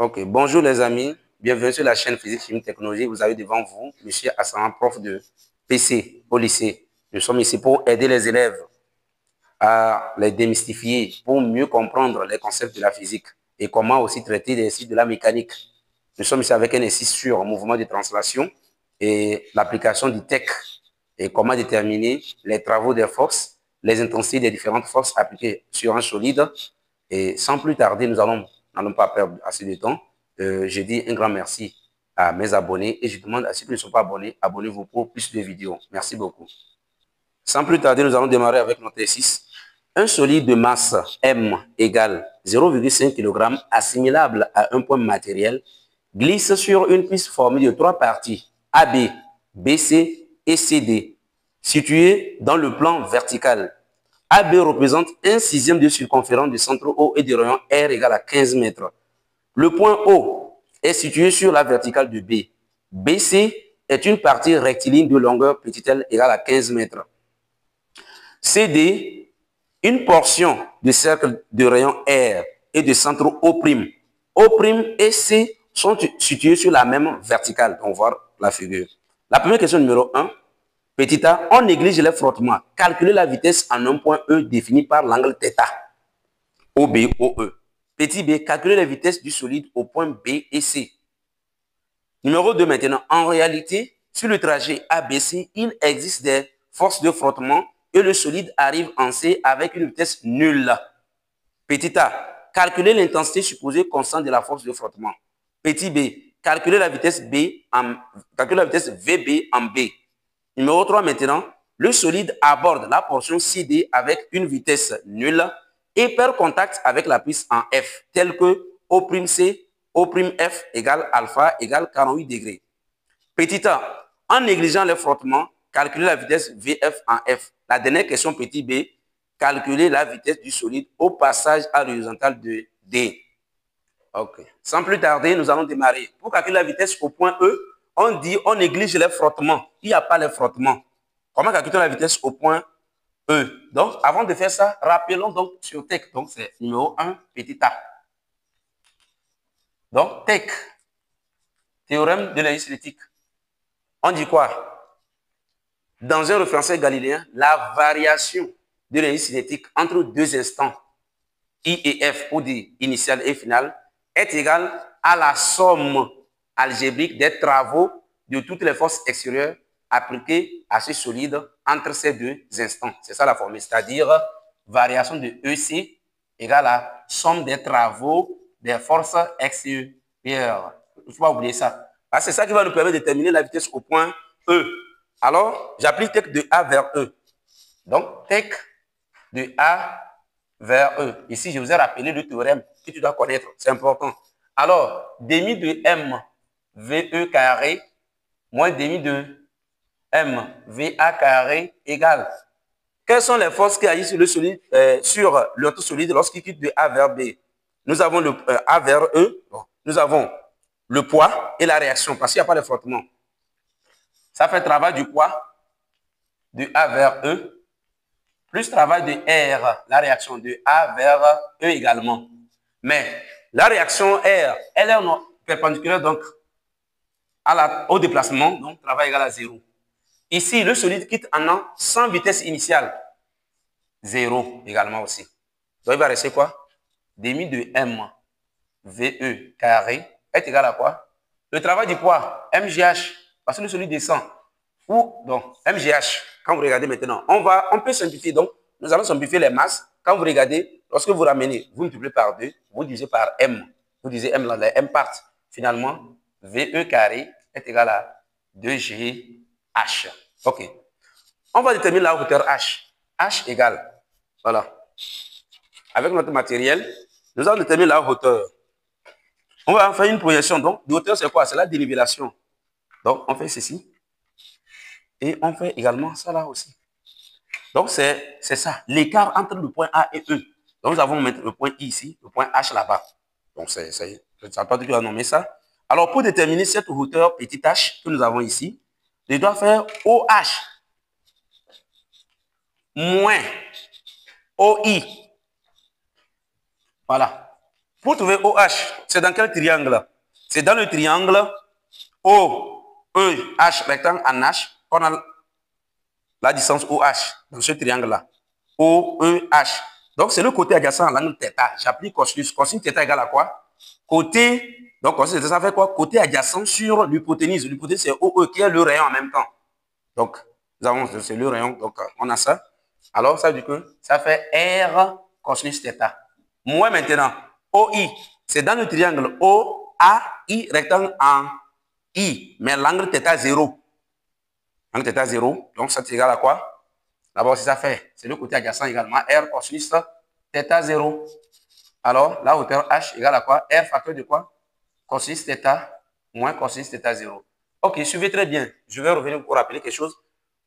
Ok, bonjour les amis, bienvenue sur la chaîne Physique Chimie Technologie. Vous avez devant vous Monsieur Hassan, prof de PC au lycée. Nous sommes ici pour aider les élèves à les démystifier, pour mieux comprendre les concepts de la physique et comment aussi traiter des exercices de la mécanique. Nous sommes ici avec un exercice sur mouvement de translation et l'application du TEC et comment déterminer les travaux des forces, les intensités des différentes forces appliquées sur un solide. Et sans plus tarder, nous n'allons pas perdre assez de temps. Je dis un grand merci à mes abonnés et je demande à ceux qui ne sont pas abonnés, abonnez-vous pour plus de vidéos. Merci beaucoup. Sans plus tarder, nous allons démarrer avec notre exercice. Un solide de masse M égale 0,5 kg assimilable à un point matériel glisse sur une piste formée de 3 parties AB, BC et CD, situées dans le plan vertical. AB représente 1/6 de circonférence du centre O et du rayon R égale à 15 mètres. Le point O est situé sur la verticale de B. BC est une partie rectiligne de longueur petit l égale à 15 mètres. CD, une portion de cercle de rayon R et de centre O'. O' et C sont situés sur la même verticale. On voit la figure. La première question numéro 1. Petit a, on néglige les frottements. Calculez la vitesse en un point E défini par l'angle θ. OB, OE. Petit b, calculez les vitesses du solide au point B et C. Numéro 2 maintenant. En réalité, sur le trajet ABC, il existe des forces de frottement et le solide arrive en C avec une vitesse nulle. Petit a, calculez l'intensité supposée constante de la force de frottement. Petit b, calculez la vitesse VB en B. Numéro 3 maintenant, le solide aborde la portion CD avec une vitesse nulle et perd contact avec la piste en F, telle que O'C, O'F égale alpha égale 48 degrés. Petit a, en négligeant les frottements, calculez la vitesse VF en F. La dernière question, petit b, calculez la vitesse du solide au passage à l'horizontale de D. Ok. Sans plus tarder, nous allons démarrer. Pour calculer la vitesse au point E, on néglige les frottements. Il n'y a pas les frottements. Comment calculer la vitesse au point E? Donc, avant de faire ça, rappelons donc sur TEC. Donc, c'est numéro 1, petit a. Donc, TEC, théorème de l'énergie cinétique. On dit quoi? Dans un référentiel galiléen, la variation de l'énergie cinétique entre deux instants, I et F, ou dit initial et final, est égale à la somme algébrique des travaux de toutes les forces extérieures appliquées à ce solide entre ces deux instants. C'est ça la formule, c'est-à-dire variation de EC égale à somme des travaux des forces extérieures. Il ne faut pas oublier ça. C'est ça qui va nous permettre de déterminer la vitesse au point E. Alors, j'applique TEC de A vers E. Donc, TEC de A vers E. Ici, je vous ai rappelé le théorème que tu dois connaître. C'est important. Alors, demi de M VE carré moins demi de M VA carré égale. Quelles sont les forces qui agissent sur le solide, sur l'autre solide lorsqu'il quitte de A vers B? Nous avons le A vers E. Bon, nous avons le poids et la réaction parce qu'il n'y a pas de frottement. Ça fait travail du poids de A vers E plus travail de R, la réaction de A vers E également. Mais la réaction R, elle est perpendiculaire donc au déplacement, donc travail égal à 0. Ici, le solide quitte en an sans vitesse initiale. 0 également aussi. Donc il va rester quoi? Demi de M VE carré est égal à quoi? Le travail du poids, MGH, parce que le solide descend. Ou donc MGH, quand vous regardez maintenant, on peut simplifier. Donc, nous allons simplifier les masses. Quand vous regardez, lorsque vous ramenez, vous multipliez par 2, vous divisez par M. Vous divisez M là, les M partent. Finalement, VE carré est égal à 2GH. OK. On va déterminer la hauteur H. H égale, voilà. Avec notre matériel, nous allons déterminer la hauteur. On va faire une projection. Donc, de hauteur, c'est quoi? C'est la dénivellation. Donc, on fait ceci. Et on fait également ça là aussi. Donc, c'est ça, l'écart entre le point A et E. Donc, nous allons mettre le point I ici, le point H là-bas. Donc, je ne sais pas du tout à nommer ça. Alors, pour déterminer cette hauteur petit h que nous avons ici, je dois faire OH moins OI. Voilà. Pour trouver OH, c'est dans quel triangle? C'est dans le triangle OEH, rectangle en H, qu'on a la distance OH dans ce triangle-là. OEH. Donc, c'est le côté adjacent à l'angle θ. J'applique cosinus. Cosinus θ égale à quoi? Côté, donc cosinus θ, ça fait quoi? Côté adjacent sur l'hypoténuse. L'hypoténuse, c'est OE qui est le rayon en même temps. Donc, nous avons, c'est le rayon. Donc, on a ça. Alors, ça veut dire que ça fait R cosinus θ. Moi, maintenant, OI, c'est dans le triangle OAI, rectangle en I, mais l'angle θ 0. L'angle θ 0, donc ça c'est égal à quoi? D'abord, si ça fait, c'est le côté adjacent également, R cosinus θ 0. Alors, la hauteur H égale à quoi? R facteur de quoi? Cosinus θ moins cosinus θ 0. Ok, suivez très bien. Je vais revenir pour rappeler quelque chose.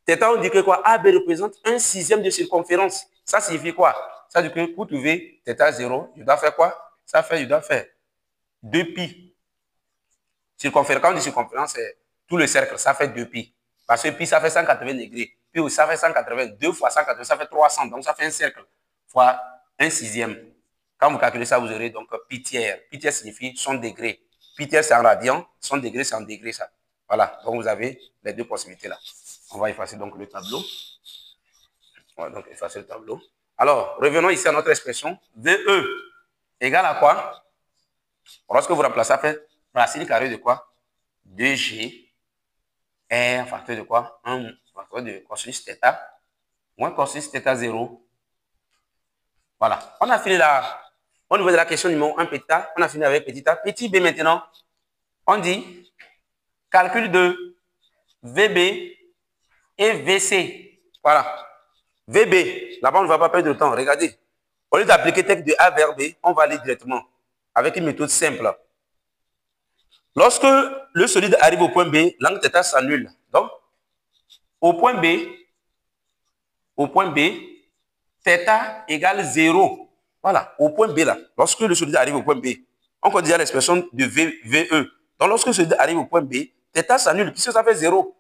θ, on dit que quoi? AB représente 1/6 de circonférence. Ça signifie quoi? Ça veut dire que pour trouver θ 0, je dois faire quoi? Ça fait, je dois faire 2π. Circonférence, quand on dit circonférence, c'est tout le cercle, ça fait 2π. Parce que pi, ça fait 180 degrés. Puis ça fait 180. 2 fois 180, ça fait 300. Donc, ça fait un cercle fois 1/6. Quand vous calculez ça, vous aurez donc pi tiers. Pi tiers signifie son degré. Pi tiers, c'est en radian. Son degré, c'est en degré, ça. Voilà. Donc, vous avez les deux possibilités là. On va effacer donc le tableau. On va donc effacer le tableau. Alors, revenons ici à notre expression. VE égale à quoi? Lorsque vous remplacez, ça fait racine carrée de quoi? 2G. R facteur de quoi? 1 facteur de cosinus θ moins cosinus θ 0. Voilà. On a fini là. Au niveau de la question numéro 1, petit a, on a fini avec petit a. Petit b maintenant, on dit calcul de VB et VC. Voilà. VB, là-bas on ne va pas perdre de temps. Regardez. Au lieu d'appliquer texte de A vers B, on va aller directement avec une méthode simple. Lorsque le solide arrive au point B, l'angle θ s'annule. Donc, au point B, θ égale 0. Voilà, au point B là, lorsque le solide arrive au point B, on connaît déjà l'expression de VE. Donc, lorsque le solide arrive au point B, θ s'annule puisque ça fait 0.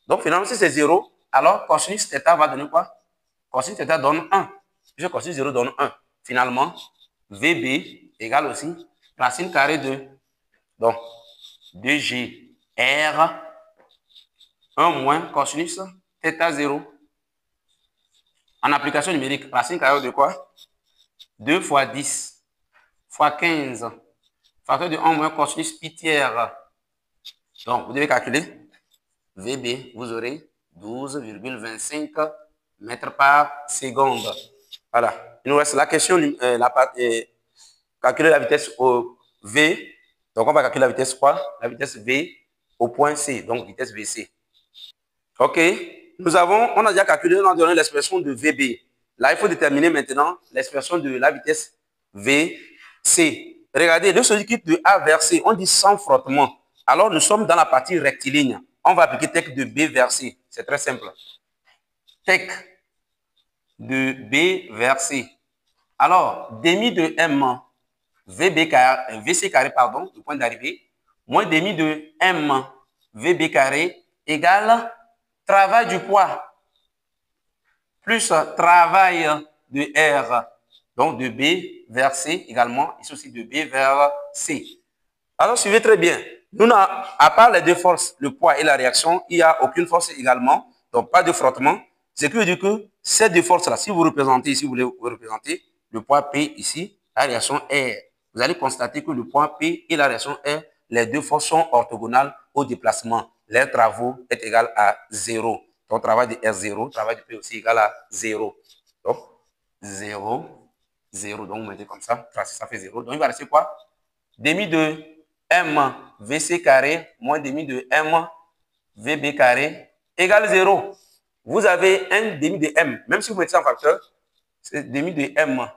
Donc, finalement, si c'est 0, alors cosinus θ va donner quoi? Cosinus θ donne 1. Puisque cosinus 0 donne 1. Finalement, VB égale aussi racine carrée de, donc, 2G R 1 moins cosinus θ 0. En application numérique, racine carrée de quoi? 2 fois 10 fois 15. Facteur de 1 moins cosinus pi tiers. Donc, vous devez calculer. VB, vous aurez 12,25 mètres par seconde. Voilà. Il nous reste la question, calculer la vitesse au V. Donc, on va calculer la vitesse quoi? La vitesse V au point C, donc vitesse VC. OK. On a déjà calculé, on a donné l'expression de VB. Là, il faut déterminer maintenant l'expression de la vitesse VC. Regardez, le solide de A vers C, on dit sans frottement. Alors, nous sommes dans la partie rectiligne. On va appliquer tech de B vers C. C'est très simple. Tech de B vers C. Alors, demi de M, VC carré, pardon, le point d'arrivée, moins demi de M, VB carré, égale travail du poids plus travail de R, donc de B vers C également, ici aussi de B vers C. Alors, suivez très bien. Nous, à part les deux forces, le poids et la réaction, il n'y a aucune force également, donc pas de frottement. Ce qui veut dire que ces deux forces-là, si vous représentez, si vous voulez représenter le poids P ici, la réaction R, vous allez constater que le poids P et la réaction R, les deux forces sont orthogonales au déplacement. Leur travail est égal à 0. Donc, travail de R0, travail de P aussi égal à 0. Donc, 0, 0. Donc, vous mettez comme ça, ça fait 0. Donc, il va rester quoi? Demi de M VC carré moins demi de M VB carré égale 0. Vous avez un demi de M. Même si vous mettez ça en facteur, c'est demi de M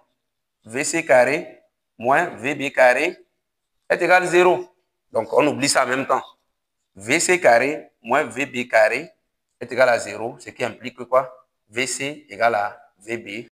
VC carré moins VB carré est égal à 0. Donc, on oublie ça en même temps. VC carré moins VB carré est égal à 0, ce qui implique que quoi? VC égale à VB